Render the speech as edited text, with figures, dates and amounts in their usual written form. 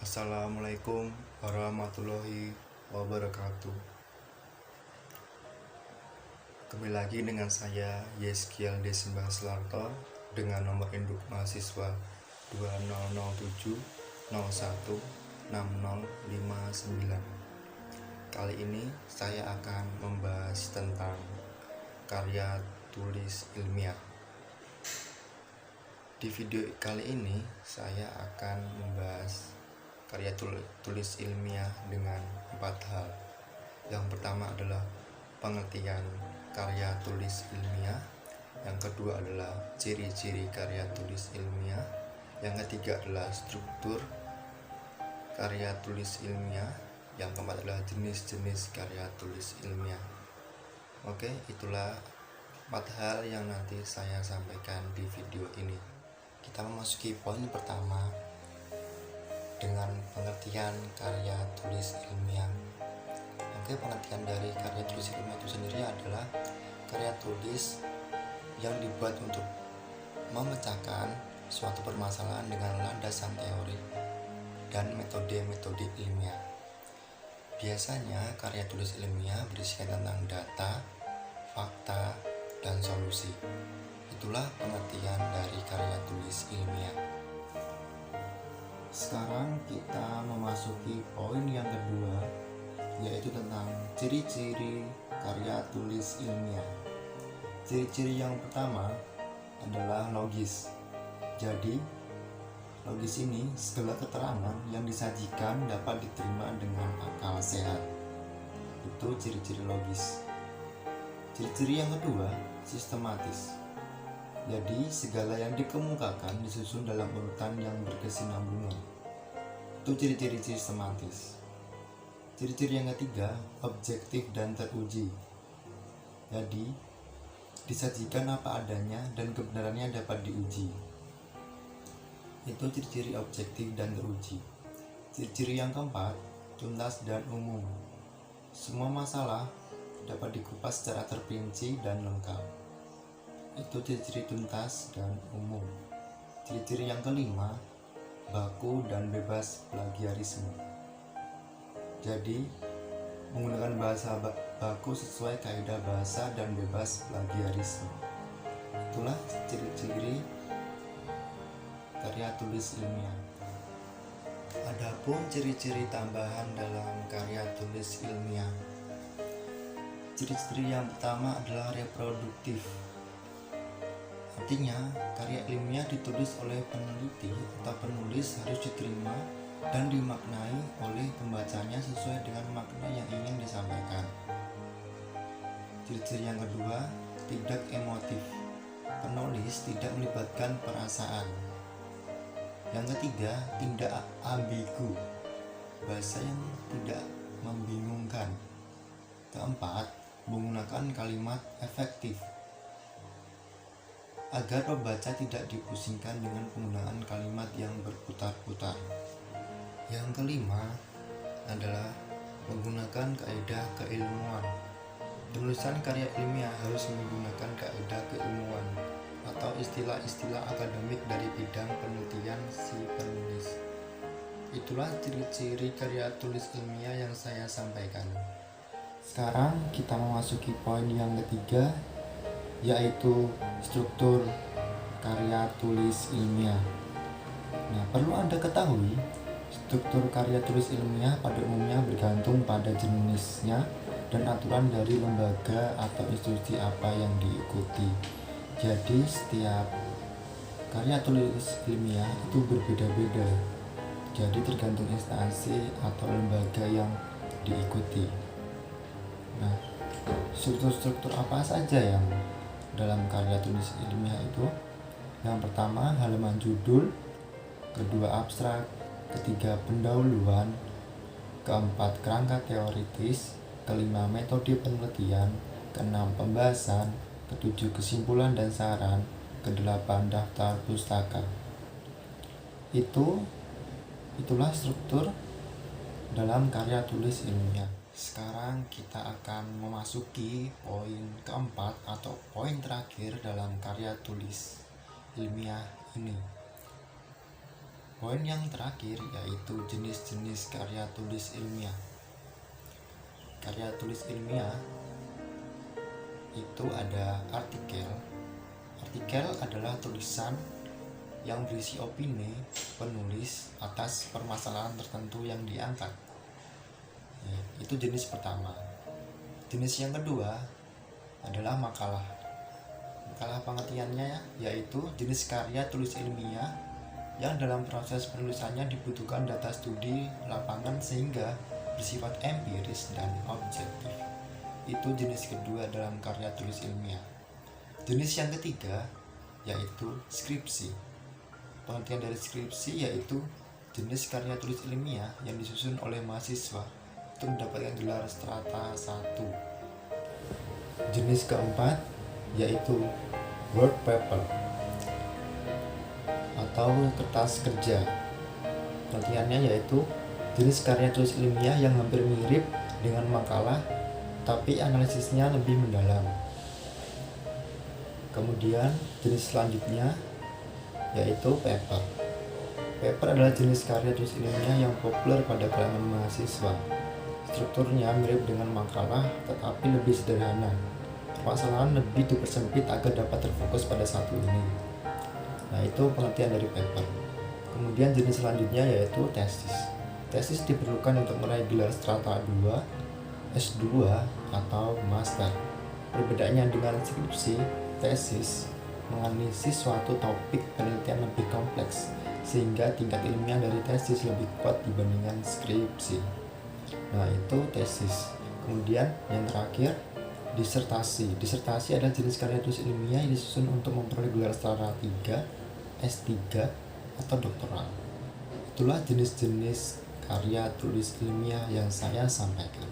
Assalamualaikum warahmatullahi wabarakatuh. Kembali lagi dengan saya Yeskiel Desembah Selarto dengan nomor induk mahasiswa 2007016059. Kali ini saya akan membahas tentang karya tulis ilmiah. Di video kali ini saya akan membahas karya tulis ilmiah dengan 4 hal. Yang pertama adalah pengertian karya tulis ilmiah. Yang kedua adalah ciri-ciri karya tulis ilmiah. Yang ketiga adalah struktur karya tulis ilmiah. Yang keempat adalah jenis-jenis karya tulis ilmiah. Oke, itulah 4 hal yang nanti saya sampaikan di video ini. Kita memasuki poin pertama dengan pengertian karya tulis ilmiah. Oke, pengertian dari karya tulis ilmiah itu sendiri adalah karya tulis yang dibuat untuk memecahkan suatu permasalahan dengan landasan teori dan metode-metode ilmiah. Biasanya karya tulis ilmiah berisikan tentang data, fakta, dan solusi. Itulah pengertian dari karya tulis ilmiah. Sekarang kita memasuki poin yang kedua, yaitu tentang ciri-ciri karya tulis ilmiah. Ciri-ciri yang pertama adalah logis. Jadi, logis ini segala keterangan yang disajikan dapat diterima dengan akal sehat. Itu ciri-ciri logis. Ciri-ciri yang kedua, sistematis. Jadi, segala yang dikemukakan disusun dalam urutan yang berkesinambungan. Itu ciri-ciri sistematis. Ciri-ciri yang ketiga, objektif dan teruji. Jadi, disajikan apa adanya dan kebenarannya dapat diuji. Itu ciri-ciri objektif dan teruji. Ciri-ciri yang keempat, tuntas dan umum. Semua masalah dapat dikupas secara terperinci dan lengkap. Itu ciri-ciri tuntas dan umum. Ciri-ciri yang kelima, baku dan bebas plagiarisme. Jadi, menggunakan bahasa baku sesuai kaidah bahasa dan bebas plagiarisme. Itulah ciri-ciri karya tulis ilmiah. Adapun ciri-ciri tambahan dalam karya tulis ilmiah. Ciri-ciri yang pertama adalah reproduktif. Artinya, karya ilmiah ditulis oleh peneliti atau penulis harus diterima dan dimaknai oleh pembacanya sesuai dengan makna yang ingin disampaikan. Ciri-ciri yang kedua, tidak emotif. Penulis tidak melibatkan perasaan. Yang ketiga, tidak ambigu. Bahasa yang tidak membingungkan. Keempat, menggunakan kalimat efektif agar pembaca tidak dipusingkan dengan penggunaan kalimat yang berputar-putar. Yang kelima adalah menggunakan kaidah keilmuan. Penulisan karya ilmiah harus menggunakan kaidah keilmuan atau istilah-istilah akademik dari bidang penelitian si penulis. Itulah ciri-ciri karya tulis ilmiah yang saya sampaikan. Sekarang kita memasuki poin yang ketiga, yaitu struktur karya tulis ilmiah. Nah, perlu Anda ketahui, struktur karya tulis ilmiah pada umumnya bergantung pada jenisnya dan aturan dari lembaga atau institusi apa yang diikuti. Jadi, setiap karya tulis ilmiah itu berbeda-beda. Jadi, tergantung instansi atau lembaga yang diikuti. Nah, struktur-struktur apa saja yang dalam karya tulis ilmiah itu? Yang pertama, halaman judul. Kedua, abstrak. Ketiga, pendahuluan. keempat, kerangka teoritis, kelima, metode penelitian, keenam, pembahasan, ketujuh, kesimpulan dan saran, kedelapan, daftar pustaka. Itulah struktur dalam karya tulis ilmiah. Sekarang kita akan memasuki poin keempat atau poin terakhir dalam karya tulis ilmiah ini. Poin yang terakhir yaitu jenis-jenis karya tulis ilmiah. Karya tulis ilmiah itu ada artikel. Artikel adalah tulisan yang berisi opini penulis atas permasalahan tertentu yang diangkat. Itu jenis pertama. Jenis yang kedua adalah makalah. Makalah pengertiannya yaitu jenis karya tulis ilmiah yang dalam proses penulisannya dibutuhkan data studi lapangan sehingga bersifat empiris dan objektif. Itu jenis kedua dalam karya tulis ilmiah. Jenis yang ketiga yaitu skripsi. Pengertian dari skripsi yaitu jenis karya tulis ilmiah yang disusun oleh mahasiswa untuk mendapatkan gelar strata 1. Jenis keempat yaitu work paper atau kertas kerja. Pengertiannya yaitu jenis karya tulis ilmiah yang hampir mirip dengan makalah tapi analisisnya lebih mendalam. Kemudian jenis selanjutnya yaitu paper. Paper adalah jenis karya tulis ilmiah yang populer pada kalangan mahasiswa. Strukturnya mirip dengan makalah tetapi lebih sederhana. Permasalahan lebih dipersempit agar dapat terfokus pada satu ini. Nah, itu pengertian dari paper. Kemudian jenis selanjutnya yaitu tesis. Tesis diperlukan untuk meraih gelar strata 2, S2 atau master. Perbedaannya dengan skripsi, tesis menganalisis suatu topik penelitian lebih kompleks sehingga tingkat ilmiah dari tesis lebih kuat dibandingkan skripsi. Nah, itu tesis. Kemudian yang terakhir disertasi. Disertasi adalah jenis karya tulis ilmiah yang disusun untuk memperoleh gelar strata 3, S3 atau doktoral. Itulah jenis-jenis karya tulis ilmiah yang saya sampaikan.